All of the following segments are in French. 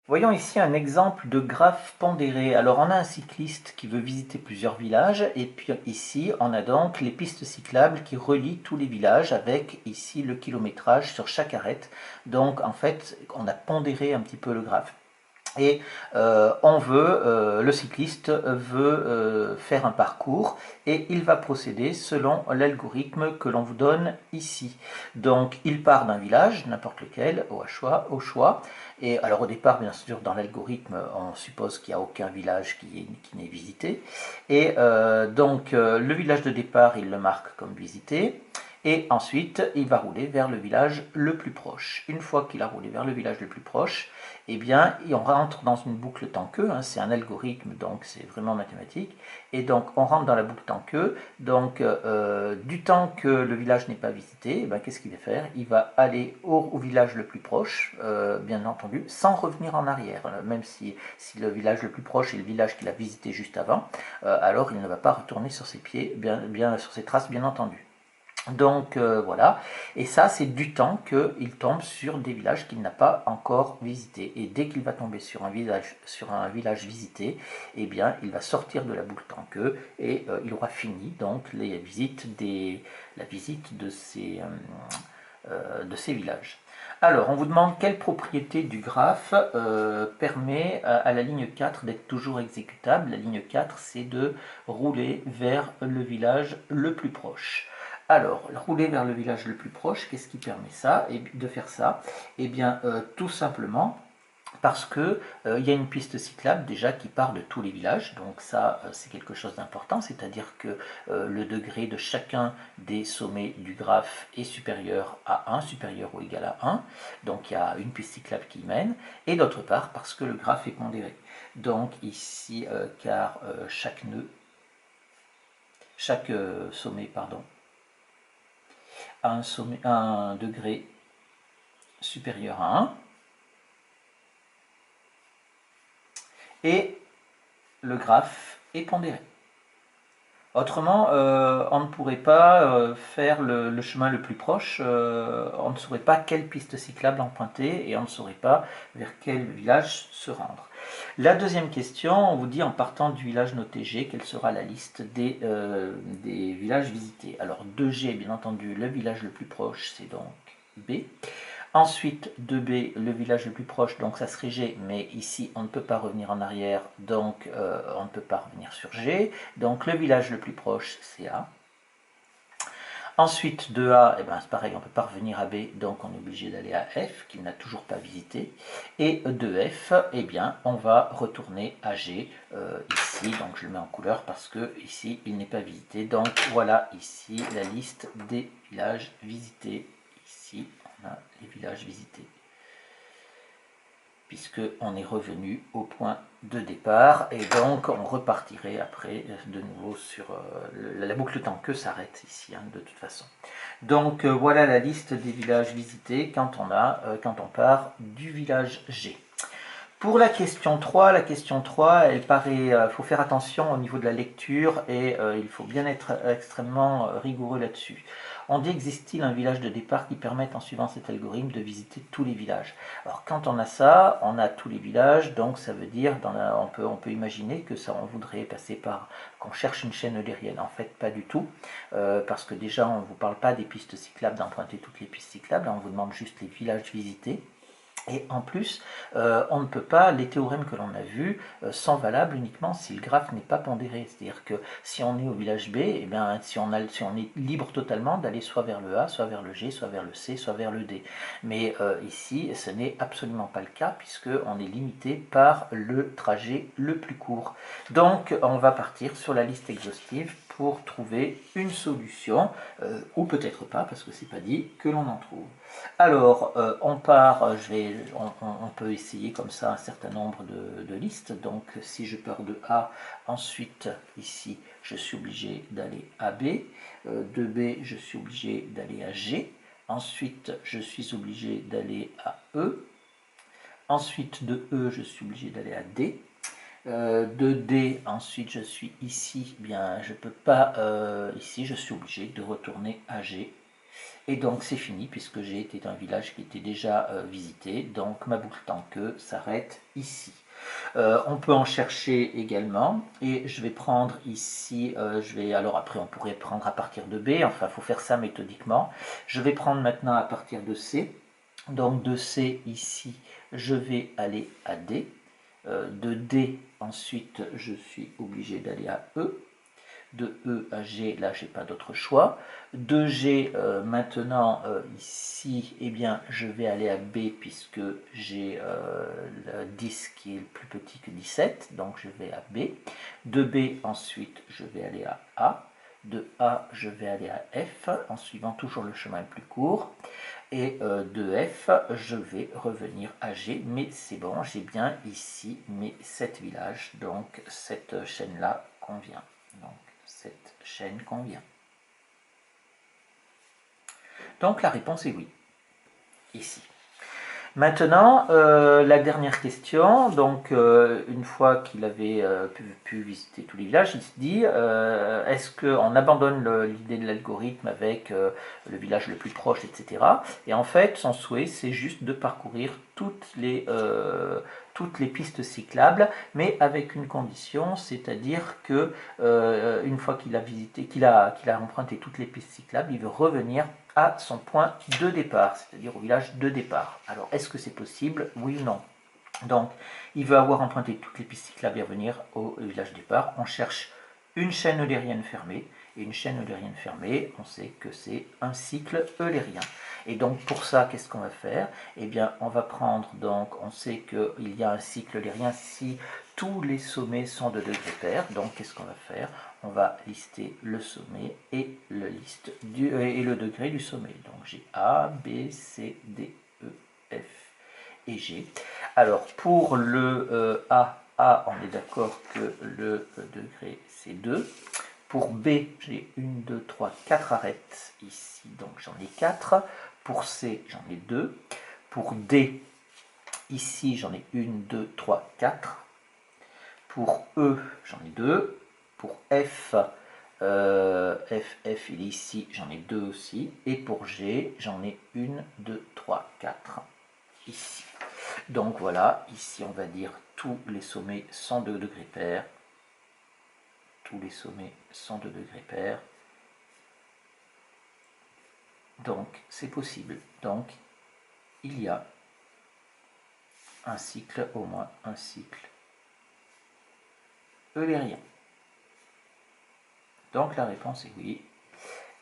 Voyons ici un exemple de graphe pondéré. Alors on a un cycliste qui veut visiter plusieurs villages et puis ici on a donc les pistes cyclables qui relient tous les villages avec ici le kilométrage sur chaque arête. Donc en fait on a pondéré un petit peu le graphe. Et le cycliste veut faire un parcours et il va procéder selon l'algorithme que l'on vous donne ici. Donc il part d'un village, n'importe lequel, au choix. Et alors au départ, bien sûr, dans l'algorithme, on suppose qu'il n'y a aucun village qui n'est visité. Et le village de départ, il le marque comme visité. Et ensuite, il va rouler vers le village le plus proche. Une fois qu'il a roulé vers le village le plus proche, eh bien, on rentre dans une boucle tant que, hein, c'est un algorithme, donc c'est vraiment mathématique, et donc on rentre dans la boucle tant que, donc du temps que le village n'est pas visité, eh qu'est-ce qu'il va faire? Il va aller au village le plus proche, bien entendu, sans revenir en arrière, même si le village le plus proche est le village qu'il a visité juste avant, alors il ne va pas retourner sur ses pieds, bien sur ses traces, bien entendu. Donc voilà, et ça c'est du temps qu'il tombe sur des villages qu'il n'a pas encore visités. Et dès qu'il va tomber sur un village visité, eh bien il va sortir de la boucle tant que et il aura fini donc la visite de ces villages. Alors on vous demande quelle propriété du graphe permet à la ligne 4 d'être toujours exécutable. La ligne 4 c'est de rouler vers le village le plus proche. Alors, rouler vers le village le plus proche, qu'est-ce qui permet ça, de faire ça? Eh bien, tout simplement parce que il y a une piste cyclable déjà qui part de tous les villages, donc ça c'est quelque chose d'important, c'est-à-dire que le degré de chacun des sommets du graphe est supérieur à 1, supérieur ou égal à 1, donc il y a une piste cyclable qui mène, et d'autre part parce que le graphe est pondéré. Donc ici, car chaque sommet, pardon, à un degré supérieur à 1, et le graphe est pondéré. Autrement, on ne pourrait pas faire le chemin le plus proche, on ne saurait pas quelle piste cyclable emprunter et on ne saurait pas vers quel village se rendre. La deuxième question, on vous dit en partant du village noté G, quelle sera la liste des villages visités. Alors 2G, bien entendu, le village le plus proche, c'est donc B. Ensuite, 2B, le village le plus proche, donc ça serait G, mais ici on ne peut pas revenir en arrière, donc on ne peut pas revenir sur G. Donc le village le plus proche, c'est A. Ensuite, 2A, eh ben, c'est pareil, on ne peut pas revenir à B, donc on est obligé d'aller à F, qu'il n'a toujours pas visité. Et 2F, eh bien, on va retourner à G, ici, donc je le mets en couleur parce que ici, il n'est pas visité. Donc voilà, ici, la liste des villages visités. Ici, on a les villages visités, puisqu'on est revenu au point de départ, et donc on repartirait après de nouveau sur la boucle tant que s'arrête ici, hein, de toute façon. Donc voilà la liste des villages visités quand on part du village G. Pour la question 3, elle paraît, faut faire attention au niveau de la lecture et il faut bien être extrêmement rigoureux là-dessus. On dit existe-t-il un village de départ qui permette en suivant cet algorithme de visiter tous les villages? Alors quand on a ça, on a tous les villages, donc ça veut dire, on peut imaginer que ça, on voudrait passer par, qu'on cherche une chaîne eulérienne. En fait, pas du tout, parce que déjà on ne vous parle pas des pistes cyclables, d'emprunter toutes les pistes cyclables, on vous demande juste les villages visités. Et en plus, on ne peut pas, les théorèmes que l'on a vus sont valables uniquement si le graphe n'est pas pondéré. C'est-à-dire que si on est au village B, eh bien, si on est libre totalement d'aller soit vers le A, soit vers le G, soit vers le C, soit vers le D. Mais ici, ce n'est absolument pas le cas puisqu'on est limité par le trajet le plus court. Donc, on va partir sur la liste exhaustive pour trouver une solution, ou peut-être pas, parce que c'est pas dit que l'on en trouve. Alors, on part, on peut essayer comme ça un certain nombre de listes. Donc, si je pars de A, ensuite, ici, je suis obligé d'aller à B. De B, je suis obligé d'aller à G. Ensuite, je suis obligé d'aller à E. Ensuite, de E, je suis obligé d'aller à D. De D, ensuite, je suis ici. Bien, je peux pas, ici, je suis obligé de retourner à G. Et donc c'est fini puisque j'ai été un village qui était déjà visité. Donc ma boucle tant que s'arrête ici. On peut en chercher également et je vais prendre ici, alors après on pourrait prendre à partir de B, enfin il faut faire ça méthodiquement. Je vais prendre maintenant à partir de C. Donc de C ici, je vais aller à D. De D ensuite, je suis obligé d'aller à E. De E à G, là j'ai pas d'autre choix. De G maintenant ici, eh bien je vais aller à B puisque j'ai le 10 qui est plus petit que 17, donc je vais à B. De B ensuite je vais aller à A. De A je vais aller à F en suivant toujours le chemin le plus court. Et de F je vais revenir à G, mais c'est bon, j'ai bien ici mes 7 villages, donc cette chaîne là convient. Donc cette chaîne convient. Donc la réponse est oui, ici. Maintenant, la dernière question, donc une fois qu'il avait pu visiter tous les villages, il se dit, est-ce qu'on abandonne l'idée de l'algorithme avec le village le plus proche, etc. Et en fait, son souhait, c'est juste de parcourir toutes les pistes cyclables, mais avec une condition, c'est-à-dire que une fois qu'il a visité, qu'il a emprunté toutes les pistes cyclables, il veut revenir à son point de départ, c'est-à-dire au village de départ. Alors, est-ce que c'est possible? Oui ou non? Donc, il veut avoir emprunté toutes les pistes cyclables et revenir au village de départ. On cherche une chaîne eulérienne fermée. Et une chaîne eulérienne fermée, on sait que c'est un cycle eulérien. Et donc, pour ça, qu'est-ce qu'on va faire? Eh bien, on va prendre, donc, on sait qu'il y a un cycle eulérien si tous les sommets sont de degrés pairs. Donc, qu'est-ce qu'on va faire? On va lister le sommet et le degré du sommet. Donc j'ai A, B, C, D, E, F et G. Alors pour le A, on est d'accord que le degré c'est 2. Pour B, j'ai 1, 2, 3, 4 arêtes ici, donc j'en ai 4. Pour C, j'en ai 2. Pour D, ici j'en ai 1, 2, 3, 4. Pour E, j'en ai 2. Pour F, F, il est ici, j'en ai 2 aussi. Et pour G, j'en ai 1, 2, 3, 4 ici. Donc voilà, ici on va dire tous les sommets sont de degrés pairs. Tous les sommets sont de degrés pairs. Donc c'est possible. Donc il y a un cycle, au moins un cycle eulérien. Donc la réponse est oui.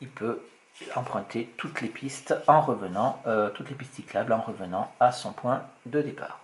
Il peut emprunter toutes les pistes en revenant, toutes les pistes cyclables en revenant à son point de départ.